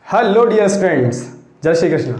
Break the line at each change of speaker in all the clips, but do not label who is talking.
Hello dear students, जय श्री कृष्ण।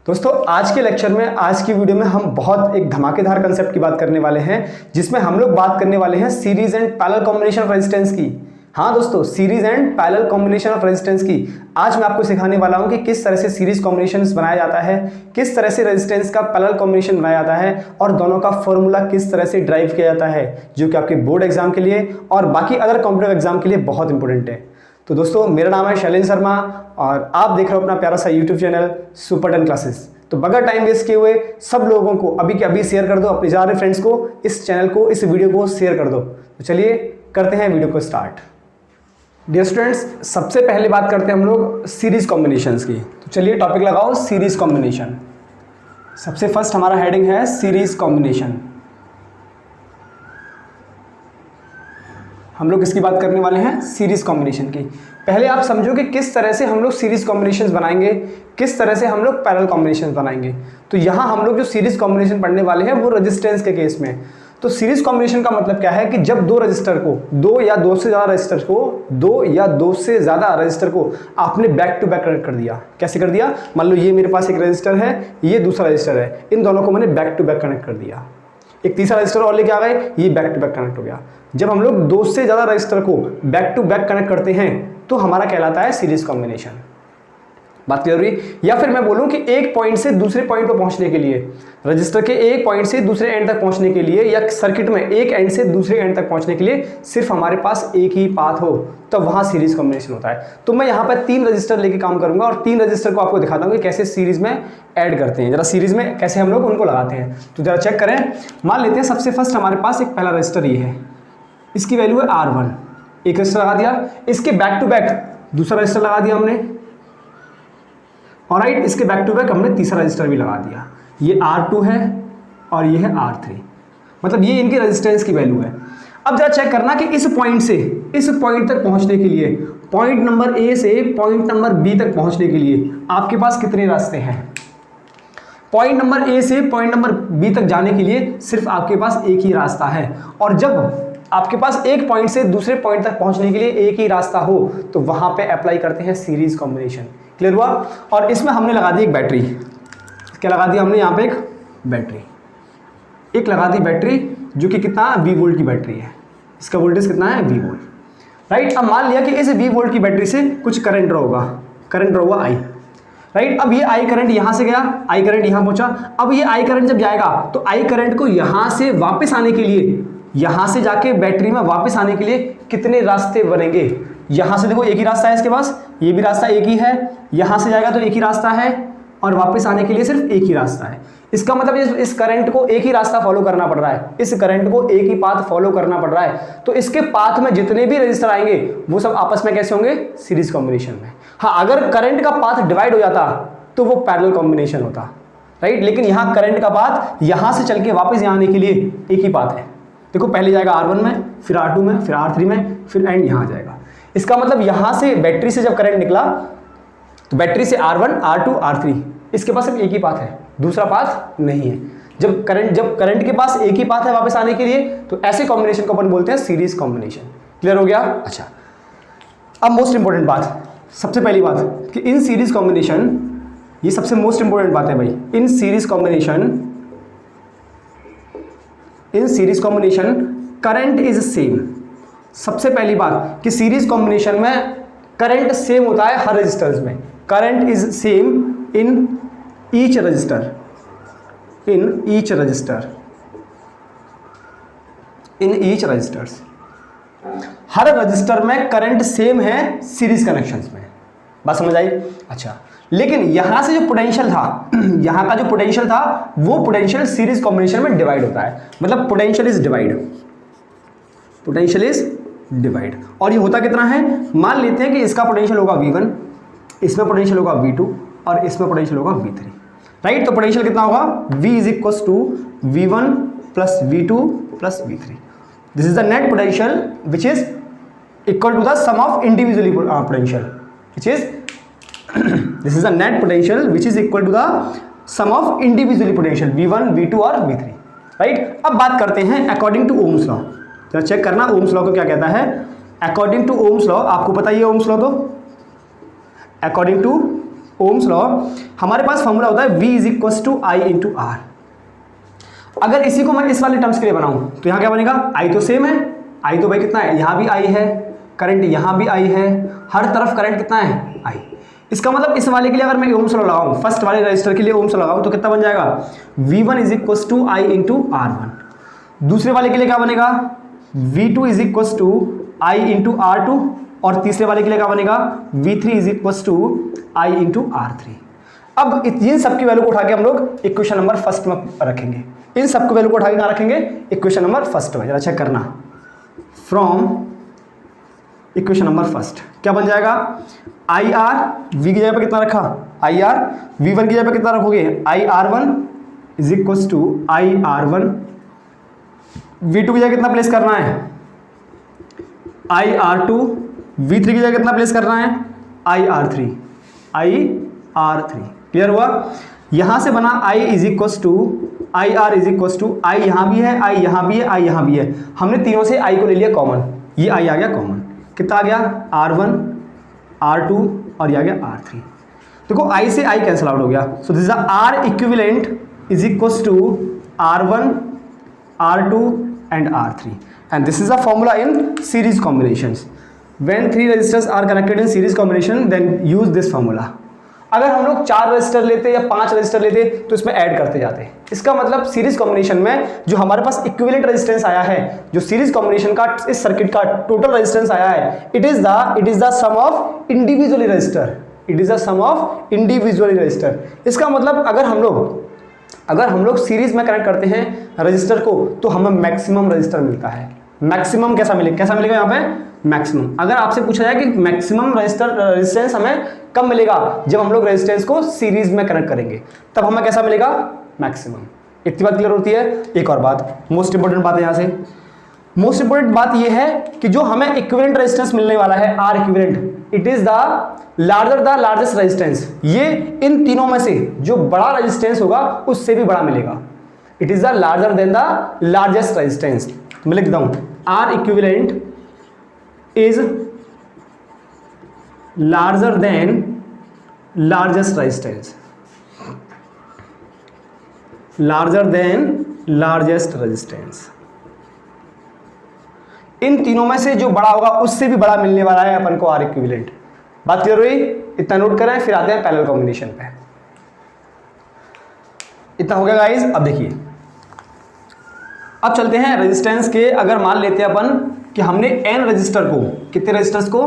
दोस्तों, आज के लेक्चर में, आज की वीडियो में हम बहुत एक धमाकेदार कंसेप्ट की बात करने वाले हैं, जिसमें हम लोग बात करने वाले हैं series and parallel combination of resistance की। हाँ दोस्तों, series and parallel combination of resistance की आज मैं आपको सिखाने वाला हूं कि किस तरह से सीरीज कॉम्बिनेशन बनाया जाता है, किस तरह से रेजिस्टेंस का पैरेलल कॉम्बिनेशन बनाया जाता है और दोनों का फॉर्मूला किस तरह से ड्राइव किया जाता है, जो कि आपके बोर्ड एग्जाम के लिए और बाकी अदर कॉम्पिटिटिव एग्जाम के लिए बहुत इंपॉर्टेंट है। तो दोस्तों, मेरा नाम है शैलेंद्र शर्मा और आप देख रहे हो अपना प्यारा सा यूट्यूब चैनल सुपर 10 क्लासेस। तो बगैर टाइम वेस्ट किए हुए सब लोगों को अभी के अभी शेयर कर दो, अपने जा रहे फ्रेंड्स को इस चैनल को, इस वीडियो को शेयर कर दो। तो चलिए करते हैं वीडियो को स्टार्ट। डियर स्टूडेंट्स, सबसे पहले बात करते हैं हम लोग सीरीज कॉम्बिनेशंस की। तो चलिए टॉपिक लगाओ सीरीज कॉम्बिनेशन। सबसे फर्स्ट हमारा हेडिंग है सीरीज कॉम्बिनेशन। हम लोग इसकी बात करने वाले हैं सीरीज कॉम्बिनेशन की। पहले आप समझो कि किस तरह से हम लोग सीरीज कॉम्बिनेशंस बनाएंगे, किस तरह से हम लोग पैरेलल कॉम्बिनेशंस बनाएंगे। तो यहाँ हम लोग जो सीरीज कॉम्बिनेशन पढ़ने वाले हैं वो रेजिस्टेंस के केस में। तो सीरीज कॉम्बिनेशन का मतलब क्या है कि जब दो रजिस्टर को, दो या दो से ज़्यादा रजिस्टर को आपने बैक टू बैक कनेक्ट कर दिया। कैसे कर दिया? मान लो ये मेरे पास एक रजिस्टर है, ये दूसरा रजिस्टर है, इन दोनों को मैंने बैक टू बैक कनेक्ट कर दिया। एक तीसरा रजिस्टर और लेके आ गए, ये बैक टू बैक कनेक्ट हो गया। जब हम लोग दो से ज़्यादा रजिस्टर को बैक टू बैक कनेक्ट करते हैं तो हमारा कहलाता है सीरीज कॉम्बिनेशन। बात क्लियर हुई? या फिर मैं बोलूं कि एक पॉइंट से दूसरे पॉइंट पर पहुंचने के लिए, रजिस्टर के एक पॉइंट से दूसरे एंड तक पहुंचने के लिए, या सर्किट में एक एंड से दूसरे एंड तक पहुंचने के लिए सिर्फ हमारे पास एक ही पाथ हो, तो वहां सीरीज कॉम्बिनेशन होता है। तो मैं यहाँ पर 3 रजिस्टर लेके काम करूंगा और 3 रजिस्टर को आपको दिखाता हूँ कि कैसे सीरीज में ऐड करते हैं। जरा सीरीज में कैसे हम लोग उनको लगाते हैं तो जरा चेक करें। मान लेते हैं सबसे फर्स्ट हमारे पास एक पहला रजिस्टर ये है, इसकी वैल्यू है R1, एक रजिस्टर लगा दिया। इसके बैक टू बैक दूसरा रजिस्टर लगा दिया हमने, और राइट, इसके बैक टू बैक हमने तीसरा रजिस्टर भी लगा दिया। ये R2 है और ये है R3, मतलब ये इनकी रेजिस्टेंस की वैल्यू है। अब जरा चेक करना कि इस पॉइंट से इस पॉइंट तक पहुंचने के लिए, पॉइंट नंबर A से पॉइंट नंबर B तक पहुंचने के लिए आपके पास कितने रास्ते हैं। पॉइंट नंबर A से पॉइंट नंबर B तक जाने के लिए सिर्फ आपके पास एक ही रास्ता है। और जब आपके पास एक पॉइंट से दूसरे पॉइंट तक पहुंचने के लिए एक ही रास्ता हो तो वहां पे अप्लाई करते हैं सीरीज कॉम्बिनेशन। क्लियर हुआ? और इसमें हमने लगा दी एक बैटरी। क्या लगा दी हमने? यहाँ पे एक बैटरी, एक लगा दी बैटरी जो कि कितना V वोल्ट की बैटरी है। इसका वोल्टेज कितना है? V volt. राइट, अब मान लिया कि इस V वोल्ट की बैटरी से कुछ करंट होगा, करंट होगा I। राइट, अब ये I करंट यहाँ से गया, I करंट यहाँ पहुंचा। अब ये I करंट जब जाएगा तो I करंट को यहाँ से वापस आने के लिए, यहाँ से जाके बैटरी में वापस आने के लिए कितने रास्ते बनेंगे? यहाँ से देखो एक ही रास्ता है इसके पास, ये भी रास्ता एक ही है, यहाँ से जाएगा तो एक ही रास्ता है और वापस आने के लिए सिर्फ एक ही रास्ता है। इसका मतलब इस करंट को एक ही रास्ता फॉलो करना पड़ रहा है, इस करंट को एक ही पाथ फॉलो करना पड़ रहा है। तो इसके पाथ में जितने भी रजिस्टर आएंगे वो सब आपस में कैसे होंगे? सीरीज कॉम्बिनेशन में। हाँ, अगर करंट का पाथ डिवाइड हो जाता तो वो पैरेलल कॉम्बिनेशन होता। राइट, लेकिन यहाँ करंट का पाथ यहाँ से चल के वापस यहाँ आने के लिए एक ही पाथ है। देखो, पहले जाएगा R1 में, फिर R2 में, फिर R3 में, फिर एंड यहाँ जाएगा। इसका मतलब यहाँ से बैटरी से जब करंट निकला तो बैटरी से R1, R2, R3, इसके पास सिर्फ एक ही पाथ है, दूसरा पाथ नहीं है। जब करंट के पास एक ही पाथ है वापस आने के लिए तो ऐसे कॉम्बिनेशन को अपन बोलते हैं सीरीज कॉम्बिनेशन। क्लियर हो गया? अच्छा, अब मोस्ट इंपॉर्टेंट बात, सबसे पहली बात कि इन सीरीज कॉम्बिनेशन, ये सबसे मोस्ट इंपॉर्टेंट बात है भाई, in series combination current is same. सबसे पहली बात कि सीरीज कॉम्बिनेशन में करंट सेम होता है हर रजिस्टर्स में। Current is same in each resistor, her register में करंट सेम है सीरीज कनेक्शंस में। बात समझ आई? अच्छा, लेकिन यहां से जो पोटेंशियल था, यहां का जो पोटेंशियल था वो पोटेंशियल सीरीज कॉम्बिनेशन में डिवाइड होता है। मतलब पोटेंशियल इज डिवाइड। और ये होता कितना है? मान लेते हैं कि इसका पोटेंशियल होगा V1, इसमें पोटेंशियल होगा V2 और इसमें पोटेंशियल होगा V3। राइट, तो पोटेंशियल कितना होगा? V is equal to V1 plus V2 plus V3। This is the net potential which is equal to the sum of individually potential, which is this is the net potential which is equal to the sum of individually potential V1, V2 और V3। Right, अब बात करते हैं according to Ohm's law. जरा check करना Ohm's law को क्या कहता है। अकॉर्डिंग टू ओम्स लॉ, आपको पता ही है ओम्स लॉ, तो अकॉर्डिंग टू ओम्स लॉ हमारे पास फॉर्मूला होता है V is equal to I into R. अगर इसी को मैं इस वाले टर्म्स के लिए बनाऊं तो यहाँ क्या बनेगा, I तो सेम है, I तो भाई कितना है, यहाँ भी I है, करंट यहाँ भी I है, हर तरफ करंट कितना है I। इसका मतलब इस वाले के लिए अगर मैं ओम्स लॉ लगाऊं, फर्स्ट वाले रजिस्टर के लिए ओम्स लॉ लगाऊं तो कितना बन जाएगा, V1 is equal to I into R1। दूसरे वाले के लिए क्या बनेगा, V2 is equal to I into R2, और तीसरे वाले के लिए क्या बनेगा, V3 is equal to I into R3। अब इन सबकी वैल्यू को उठा के हम लोग इक्वेशन नंबर फर्स्ट में रखेंगे, इन सबकी वैल्यू को उठा के कहाँ रखेंगे, इक्वेशन नंबर फर्स्ट में। जरा चेक करना, फ्रॉम इक्वेशन नंबर फर्स्ट क्या बन जाएगा, आई आर वी की जगह पे कितना रखा, आई आर, V1 की जगह पे कितना रखोगे, IR1 is equal to IR1, V2 की जगह कितना प्लेस करना है, IR2, V3 की जगह कितना प्लेस करना है, IR3, IR3। क्लियर हुआ, यहां से बना I is equal to IR is equal to I यहां भी है, I यहां भी है, I यहां भी है, हमने तीनों से I को ले लिया कॉमन, ये I आ गया कॉमन, कितना आ गया R1 R2 और ये आ गया R3। देखो I से I कैंसिल आउट हो गया, so this is R equivalent is equal to R1 R2 and R3 and this is a formula in series combinations. When 3 resistors are connected in series combination, then use this formula। अगर हम लोग 4 register लेते या 5 register लेते तो इसमें add करते जाते। इसका मतलब सीरीज कॉम्बिनेशन में जो हमारे पास इक्विवेलेंट रेजिस्टेंस आया है, जो सीरीज कॉम्बिनेशन का इस सर्किट का टोटल रेजिस्टेंस आया है, it is the sum of individually resistor, it is the sum of individually resistor. इसका मतलब अगर हम लोग सीरीज में कनेक्ट करते हैं रजिस्टर को तो हमें मैक्सिमम रजिस्टर मिलता है। मैक्सिमम कैसा मिलेगा यहाँ पे, मैक्सिमम। अगर आपसे पूछा जाए कि मैक्सिमम रेजिस्टेंस हमें कब मिलेगा, जब हम लोग रेजिस्टेंस को सीरीज में कनेक्ट करेंगे, तब हमें कैसा मिलेगा, मैक्सिमम। इतनी बात क्लियर होती है। एक और बात, मोस्ट इंपोर्टेंट बात है यहाँ से, मोस्ट इंपोर्टेंट बात यह है कि जो हमें इक्विवेलेंट रेजिस्टेंस मिलने वाला है, R equivalent, it is the largest resistance. ये इन तीनों में से जो बड़ा रेजिस्टेंस होगा उससे भी बड़ा मिलेगा। It is the larger than the largest resistance. मैं लिख देता हूं, R equivalent is larger than largest resistance, larger than largest resistance। इन तीनों में से जो बड़ा होगा उससे भी बड़ा मिलने वाला है अपन को आर इक्विवेलेंट। बात क्लियर हुई, इतना नोट करें, फिर आते हैं पैरेलल कॉम्बिनेशन पे। इतना हो गया गाइस। अब देखिए, अब चलते हैं रेजिस्टेंस के। अगर मान लेते हैं अपन कि हमने n रजिस्टर को, कितने रजिस्टर्स को,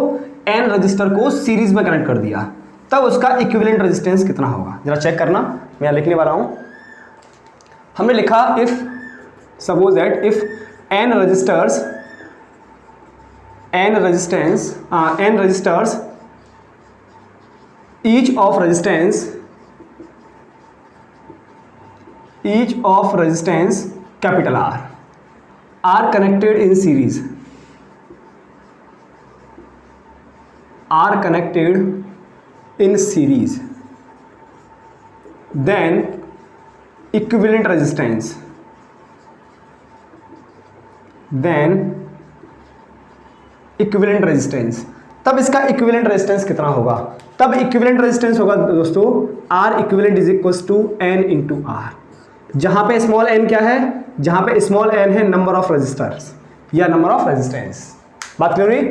n रजिस्टर को सीरीज में कनेक्ट कर दिया, तब उसका इक्विवेलेंट रेजिस्टेंस कितना होगा, जरा चेक करना। मैं यहाँ लिखने वाला हूं, हमने लिखा if suppose that if n resistors each of resistance capital R are connected in series, then equivalent resistance, तब इसका इक्विवेलेंट रेजिस्टेंस कितना होगा, तब इक्विवेलेंट रेजिस्टेंस होगा दोस्तों R equivalent is equal to N into R। जहां पे स्मॉल n क्या है, जहां पे स्मॉल n है नंबर ऑफ रजिस्टर्स या नंबर ऑफ रेजिस्टेंस। बात क्लियर हुई,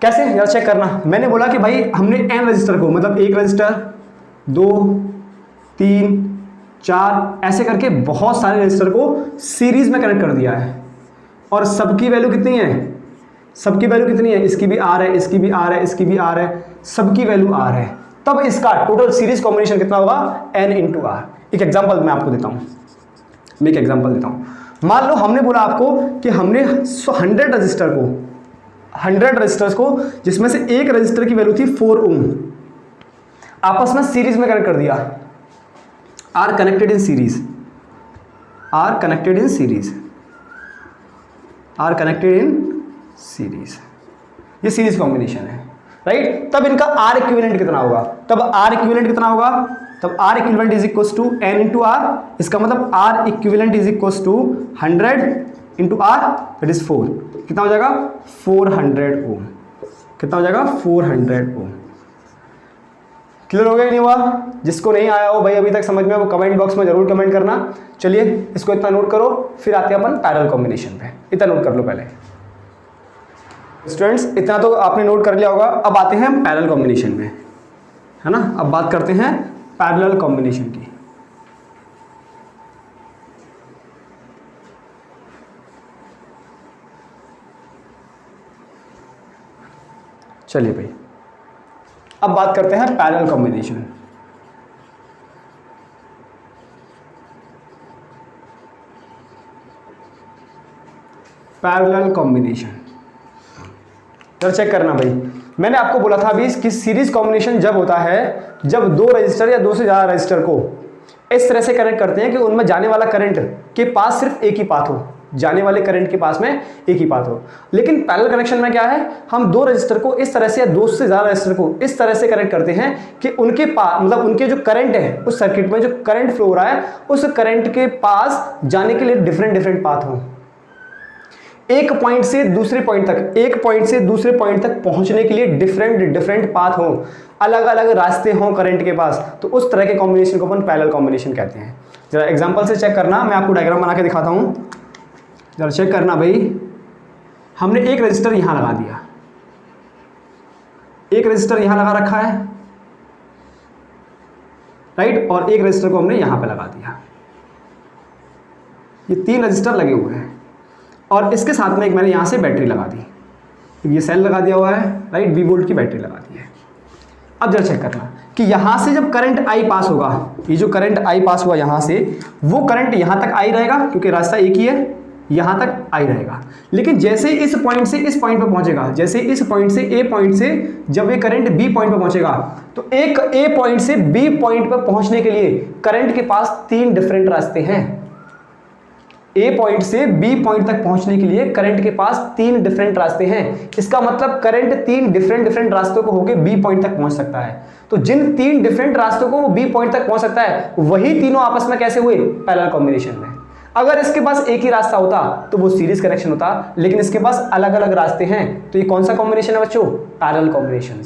कैसे, यार चेक करना। मैंने बोला कि भाई हमने n रजिस्टर को, मतलब 1 रजिस्टर, 2, 3, 4 ऐसे करके बहुत सारे रजिस्टर को सीरीज में कनेक्ट कर दिया है, और सबकी वैल्यू कितनी है, सबकी वैल्यू कितनी है, इसकी भी R है, इसकी भी R है, इसकी भी R है, सबकी वैल्यू R है। तब इसका टोटल सीरीज कॉम्बिनेशन कितना होगा, N इंटू R। एक एग्जाम्पल मैं आपको देता हूँ, मैं एक एग्जाम्पल देता हूँ। मान लो हमने बोला आपको कि हमने 100 रजिस्टर्स को, जिसमें से एक रजिस्टर की वैल्यू थी 4 ओम, आपस में सीरीज में कनेक्ट कर दिया। आर कनेक्टेड इन सीरीज, ये सीरीज कॉम्बिनेशन है, राइट। तब इनका आर इक्विवेलेंट कितना होगा, तब R equivalent is equal to N into R. इसका मतलब R equivalent is equal to 100 into R, that is 4। कितना हो जाएगा, 400 ओम। कितना हो जाएगा, 400 ओम। क्लियर हो गया नहीं हुआ? जिसको नहीं आया हो भाई अभी तक समझ में, वो कमेंट बॉक्स में जरूर कमेंट करना। चलिए इसको इतना नोट करो, फिर आते हैं अपन पैरेलल कॉम्बिनेशन पे। इतना नोट कर लो पहले स्टूडेंट्स, इतना तो आपने नोट कर लिया होगा। अब आते हैं पैरेलल कॉम्बिनेशन में, है ना। अब बात करते हैं पैरेलल कॉम्बिनेशन की। चलिए भाई अब बात करते हैं पैरेलल कॉम्बिनेशन। पैरेलल कॉम्बिनेशन जरा चेक करना भाई, मैंने आपको बोला था अभी कि सीरीज कॉम्बिनेशन जब होता है जब दो रजिस्टर या दो से ज्यादा रजिस्टर को इस तरह से कनेक्ट करते हैं कि उनमें जाने वाला करंट के पास सिर्फ एक ही पाथ हो, जाने वाले करंट के पास में एक ही पाथ हो। लेकिन पैरेलल कनेक्शन में क्या है, हम दो रजिस्टर को इस तरह से या दो से ज्यादा रजिस्टर को इस तरह से कनेक्ट करते हैं कि उनके पास मतलब उनके जो करंट है उस सर्किट में जो करंट फ्लो हो रहा है उस करंट के पास जाने के लिए डिफरेंट पाथ हो। एक पॉइंट से दूसरे पॉइंट तक, एक पॉइंट से दूसरे पॉइंट तक पहुंचने के लिए डिफरेंट पाथ हो, अलग अलग रास्ते हों करंट के पास, तो उस तरह के कॉम्बिनेशन को अपन पैरेलल कॉम्बिनेशन कहते हैं। जरा एग्जांपल से चेक करना, मैं आपको डायग्राम बना के दिखाता हूं, जरा चेक करना भाई। हमने एक रजिस्टर यहां लगा दिया, एक रजिस्टर यहां लगा रखा है, राइट, और एक रजिस्टर को हमने यहां पे लगा दिया। ये तीन रजिस्टर लगे हुए हैं और इसके साथ में एक मैंने यहां से बैटरी लगा दी, ये सेल लगा दिया हुआ है, राइट, 20 वोल्ट की बैटरी लगा दी है। अब जरा चेक करना कि यहां से जब करंट आई पास होगा, ये जो करंट आई पास हुआ यहां से, वो करंट यहां तक आई रहेगा क्योंकि रास्ता एक ही है, यहां तक आई रहेगा। लेकिन जैसे इस पॉइंट से इस पॉइंट पर पहुंचेगा, जैसे इस पॉइंट से ए पॉइंट से जब ये करंट बी पॉइंट पर पहुंचेगा, तो एक ए पॉइंट से बी पॉइंट पर पहुंचने के लिए करंट के पास तीन डिफरेंट रास्ते हैं। ए पॉइंट से बी पॉइंट तक पहुंचने के लिए करंट के पास तीन डिफरेंट रास्ते हैं। इसका मतलब करंट तीन डिफरेंट रास्तों को होके बी पॉइंट तक पहुंच सकता है। तो जिन तीन डिफरेंट रास्तों को वो बी पॉइंट तक पहुंच सकता है, वही तीनों आपस में कैसे हुए, पैरेलल कॉम्बिनेशन में। अगर इसके पास एक ही रास्ता होता तो वो सीरीज कनेक्शन होता, लेकिन इसके पास अलग अलग रास्ते हैं, तो ये कौन सा कॉम्बिनेशन है बच्चों, पैरेलल कॉम्बिनेशन।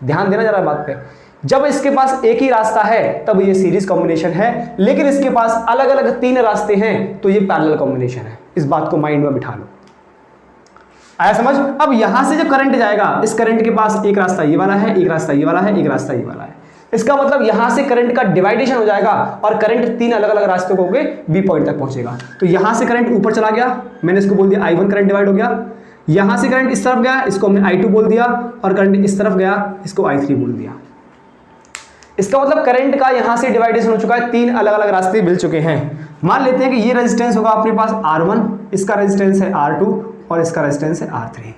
ध्यान देना जरा बात पे, जब इसके पास एक ही रास्ता है तब ये सीरीज कॉम्बिनेशन है, लेकिन इसके पास अलग अलग तीन रास्ते हैं तो ये पैरेलल कॉम्बिनेशन है। इस बात को माइंड में बिठा लो, आया समझ। अब यहां से जो करंट जाएगा, इस करंट के पास एक रास्ता ये वाला है, एक रास्ता ये वाला है, एक रास्ता ये वाला है। इसका मतलब यहां से करंट का डिवाइडेशन हो जाएगा और करंट तीन अलग अलग रास्तों को होके बी पॉइंट तक पहुंचेगा। तो यहां से करंट ऊपर चला गया, मैंने इसको बोल दिया I1 करंट डिवाइड हो गया। यहां से करंट इस तरफ गया, इसको हमने I2 बोल दिया, और करंट इस तरफ गया, इसको I3 बोल दिया। इसका मतलब करंट का यहां से डिवाइडेशन हो चुका है, तीन अलग अलग रास्ते मिल चुके हैं। मान लेते हैं कि ये रेजिस्टेंस होगा अपने पास R1, इसका रेजिस्टेंस है R2 और इसका रेजिस्टेंस है R3।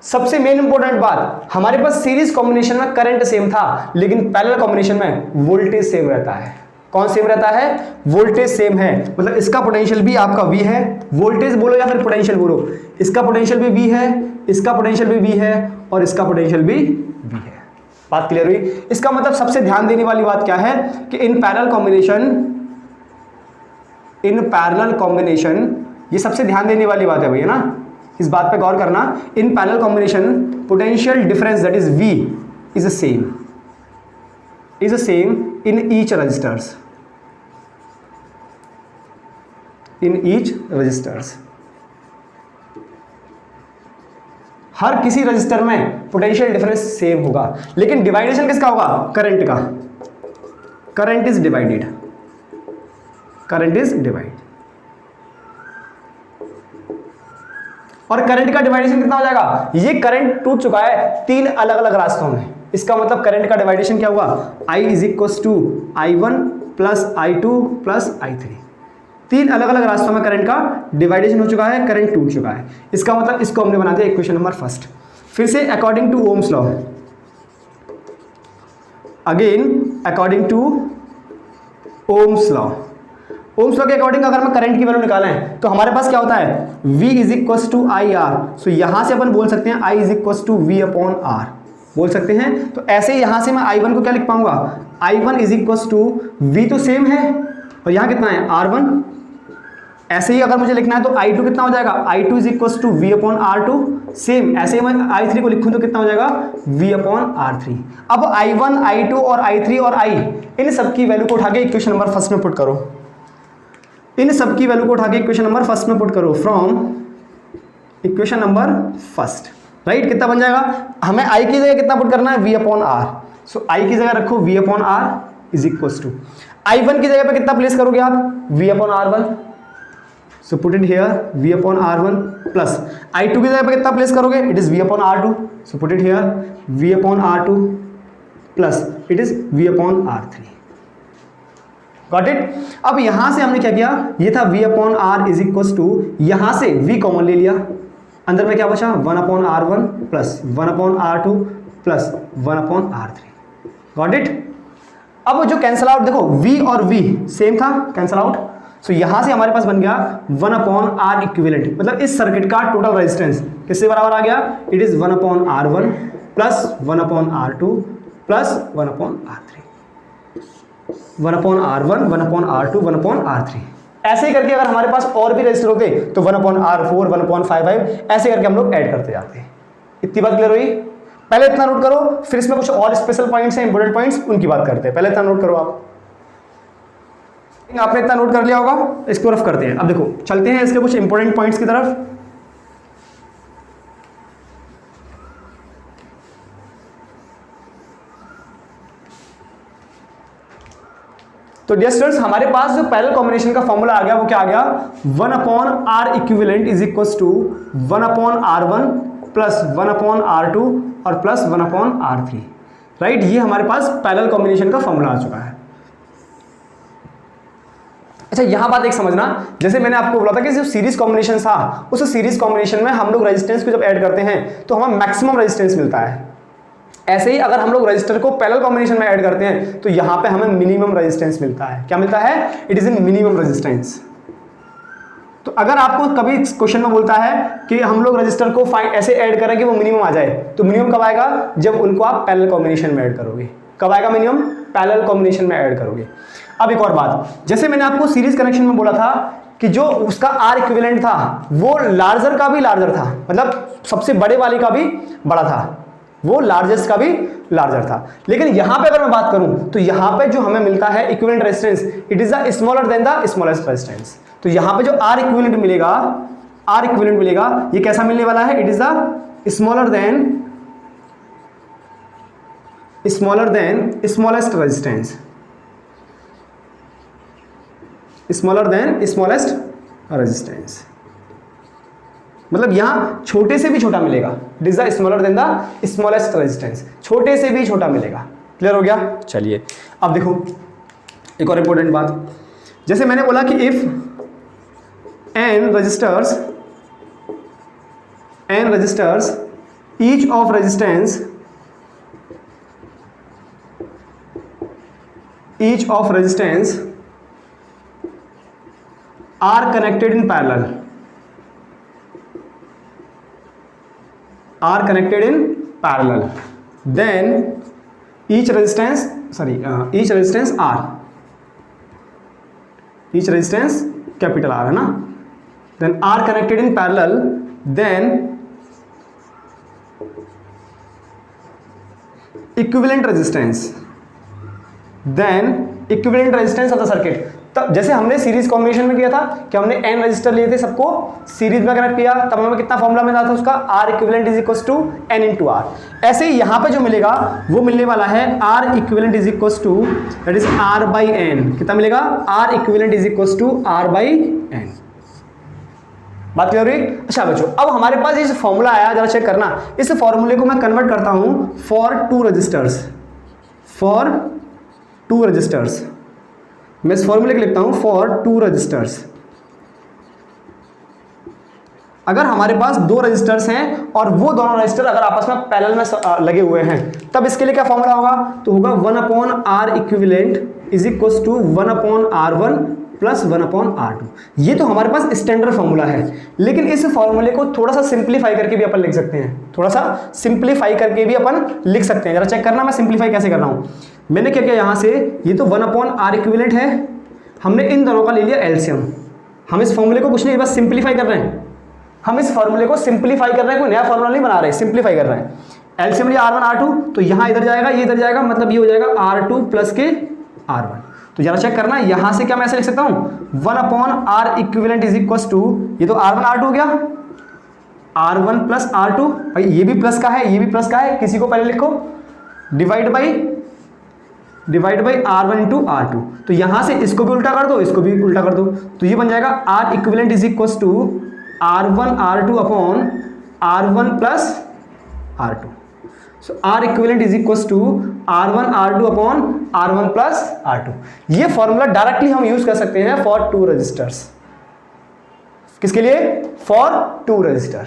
सबसे मेन इंपॉर्टेंट बात, हमारे पास सीरीज कॉम्बिनेशन में करंट सेम था, लेकिन पैरेलल कॉम्बिनेशन में वोल्टेज सेम रहता है। कौन सेम रहता है, वोल्टेज सेम है। मतलब इसका पोटेंशियल भी आपका V है, वोल्टेज बोलो या फिर पोटेंशियल बोलो, इसका पोटेंशियल भी V है, इसका पोटेंशियल भी V है और इसका पोटेंशियल भी V है। बात क्लियर हुई। इसका मतलब सबसे ध्यान देने वाली बात क्या है कि इन पैरेलल कॉम्बिनेशन ये सबसे ध्यान देने वाली बात है भैया ना, इस बात पे गौर करना। In parallel combination potential difference that is V is same in each resistors. हर किसी रजिस्टर में पोटेंशियल डिफरेंस सेम होगा, लेकिन डिवाइडेशन किसका होगा, करंट का। Current is divide. और करंट का डिवाइडेशन कितना हो जाएगा, ये करंट टूट चुका है तीन अलग अलग रास्तों में। इसका मतलब करंट का डिवाइडेशन क्या हुआ, I is equal to I1 plus I2 plus I3। तीन अलग अलग रास्तों में करंट का डिवाइडेशन हो चुका है, करंट टूट चुका है। इसका मतलब इसको हमने बना दिया इक्वेशन नंबर फर्स्ट। फिर से according to Ohm's law, again according to Ohm's law के अकॉर्डिंग अगर हम करंट की वैल्यू निकालें तो हमारे पास क्या होता है, V is equal to I R. So यहां से अपन बोल सकते हैं I is equal to V upon R बोल सकते हैं। तो ऐसे यहां से मैं I1 को क्या लिख पाऊंगा, I1 is equal to V तो सेम है और यहां कितना है R1 ऐसे ही अगर मुझे लिखना है तो I2 कितना हो जाएगा, I2 is equal to V upon R2। Same ऐसे ही मैं I3 को लिखूं तो कितना हो जाएगा, V अपॉन R3। अब I1, I2 और I3 और I इन सब की वैल्यू को उठा के इक्वेशन नंबर फर्स्ट में पुट करो। इन सब की वैल्यू को उठा के इक्वेशन नंबर फर्स्ट में पुट करो from equation number first, right. कितना बन जाएगा, हमें I की जगह कितना पुट करना है, V upon R। So I की जगह रखो V upon R is equal to I1 की जगह पे कितना प्लेस करोगे आप, V upon R1। So put it here V upon R1 plus I2 की जगह पे कितना प्लेस करोगे, it is V upon R2। So put it here V upon R2 plus it is V upon R3। Got it. अब यहां से हमने क्या किया, ये था V upon R is equal to, यहां से V कॉमन ले लिया, अंदर में क्या बचा 1 upon R1 plus 1 upon R2 plus 1 upon R3। Got it. अब जो कैंसल आउट देखो, V और V सेम था, कैंसल आउट। सो यहां से हमारे पास बन गया 1 अपॉन R इक्विवेलेंट, मतलब इस सर्किट का टोटल रेजिस्टेंस किससे बराबर आ गया, it is 1 upon R1 plus 1 upon R2 plus 1 upon R3। 1 upon R1, 1 upon R2, 1 upon R3। ऐसे ही करके अगर हमारे पास और भी रजिस्टर होते तो 1 अपॉन R4, 1 अपॉन 5 ऐसे करके हम लोग ऐड करते जाते हैं। इतनी बात क्लियर हुई। पहले इतना नोट करो, फिर इसमें कुछ और स्पेशल पॉइंट्स हैं, इंपोर्टेंट पॉइंट्स, उनकी बात करते हैं। पहले इतना नोट करो आप, आपने इतना नोट कर लिया होगा, इसको रफ करते हैं। अब देखो चलते हैं इसके कुछ इंपोर्टेंट पॉइंट्स की तरफ। तो डियर स्टूडेंट्स, हमारे पास जो पैरेलल कॉम्बिनेशन का फॉर्मूला आ गया वो क्या आ गया, 1 upon R equivalent is equal to 1 upon R1 plus 1 upon R2 और प्लस 1 अपॉन R3, राइट। ये हमारे पास पैरेलल कॉम्बिनेशन का फॉर्मूला आ चुका है। अच्छा यहां बात एक समझना, जैसे मैंने आपको बोला था कि जो सीरीज कॉम्बिनेशन था, उस सीरीज कॉम्बिनेशन में हम लोग रेजिस्टेंस को जब ऐड करते हैं तो हमें मैक्सिमम रेजिस्टेंस मिलता है। ऐसे ही अगर हम लोग रजिस्टर को पैरेलल कॉम्बिनेशन में ऐड करते हैं तो यहां पे हमें मिनिमम रेजिस्टेंस मिलता है। क्या मिलता है, it is in minimum resistance. तो अगर आपको कभी क्वेश्चन में बोलता है कि हम लोग रजिस्टर को ऐसे ऐड करें कि वो मिनिमम आ जाए, तो मिनिमम कब आएगा, जब उनको आप पैरेलल कॉम्बिनेशन में ऐड करोगे। कब आएगा मिनिमम, पैरेलल कॉम्बिनेशन में ऐड करोगे। अब एक और बात, जैसे मैंने आपको सीरीज कनेक्शन में बोला था कि जो उसका R इक्विवेलेंट था वो लार्जर का भी लार्जर था, मतलब सबसे बड़े वाले का भी बड़ा था, वो लार्जेस्ट का भी लार्जर था। लेकिन यहां पे अगर मैं बात करूं तो यहां पे जो हमें मिलता है equivalent resistance, it is the smaller than the smallest resistance. तो यहां पे जो R इक्विवेलेंट मिलेगा, ये कैसा मिलने वाला है, it is the smaller than smallest resistance, smaller than smallest resistance. मतलब यहां छोटे से भी छोटा मिलेगा, it is the smaller than the smallest resistance, छोटे से भी छोटा मिलेगा। क्लियर हो गया। चलिए अब देखो एक और इंपॉर्टेंट बात, जैसे मैंने बोला कि if n registers each of resistance are connected in parallel, then each resistance capital R है ना, then are connected in parallel, then equivalent resistance of the circuit। तब जैसे हमने सीरीज कॉम्बिनेशन में किया था कि हमने n रजिस्टर लिए थे, सबको सीरीज में कनेक्ट किया, तब हमें कितना फॉर्मूला मिला था उसका, R equivalent is equal to n into R। ऐसे ही यहां पे जो मिलेगा वो मिलने वाला है R equivalent is equal to that is R by n। कितना मिलेगा, R equivalent is equal to R by n। बात क्लियर हुई। अच्छा बच्चों, अब हमारे पास ये फॉर्मूला आया, जरा चेक करना, इस फॉर्मूले को मैं कन्वर्ट करता हूं फॉर टू रजिस्टर्स। मैं इस फॉर्मूले को लिखता हूं फॉर टू रजिस्टर्स। अगर हमारे पास दो रजिस्टर्स हैं और वो दोनों रजिस्टर अगर आपस में पैरेलल में लगे हुए हैं, तब इसके लिए क्या फॉर्मूला होगा, तो होगा 1 upon R equivalent is equal to 1 upon R1 plus 1 upon R2। ये तो हमारे पास स्टैंडर्ड फॉर्मूला है, लेकिन इस फॉर्मूले को थोड़ा सा सिंप्लीफाई करके भी अपन लिख सकते हैं। जरा चेक करना मैं सिंप्लीफाई कैसे कर रहा हूं। मैंने क्या किया, यहां से ये तो 1 अपॉन R इक्विवेलेंट है, हमने इन दोनों का ले लिया एलसीएम, हम इस फॉर्मूले को कुछ नहीं, बस सिंप्लीफाई कर रहे हैं। हम इस फॉर्मूले को सिंप्लीफाई कर रहे हैं, कोई नया फॉर्मूला नहीं बना रहे, सिंप्लीफाई कर रहे हैं। एलसीएम लिया R1 R2, तो यहाँ इधर जाएगा, ये इधर जाएगा, मतलब ये हो जाएगा R2 प्लस के R1। तो जरा चेक करना, यहाँ से क्या मैं ऐसे लिख सकता हूँ 1/R equivalent is equal to, ये तो R1 R2 हो गया, R1 प्लस R2, भाई ये भी प्लस का है, ये भी प्लस का है, किसी को पहले लिखो, divide by R1 into R2। तो यहाँ से इसको भी उल्टा कर दो, इसको भी उल्टा कर दो, तो ये बन जाएगा R equivalent is equal to R1 R2 upon R1 plus R2। So R equivalent is equal to R1 R2 upon R1 plus R2। ये फॉर्मूला डायरेक्टली हम यूज कर सकते हैं फॉर 2 रजिस्टर्स। किसके लिए? For 2 register.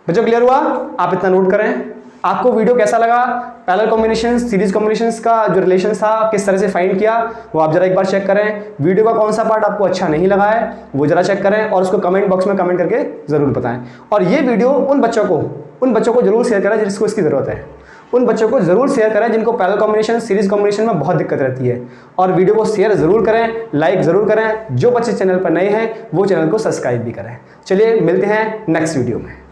बच्चों क्लियर हुआ? आप इतना नोट करें। आपको वीडियो कैसा लगा? पैरेलल कॉम्बिनेशन, सीरीज कॉम्बिनेशंस का जो रिलेशन था किस तरह से फाइंड किया वो आप जरा एक बार चेक करें। वीडियो का कौन सा पार्ट आपको अच्छा नहीं लगा है वो जरा चेक करें और उसको कमेंट बॉक्स में कमेंट करके जरूर बताएं। और ये वीडियो उन बच्चों को जरूर शेयर करें जिसको इसकी जरूरत है। उन बच्चों को जरूर शेयर करें जिनको पैरेलल कॉम्बिनेशन, सीरीज कॉम्बिनेशन में बहुत दिक्कत रहती है। और वीडियो को शेयर जरूर करें, लाइक जरूर करें। जो बच्चे चैनल पर नए हैं वो चैनल को सब्सक्राइब भी करें। चलिए मिलते हैं नेक्स्ट वीडियो में।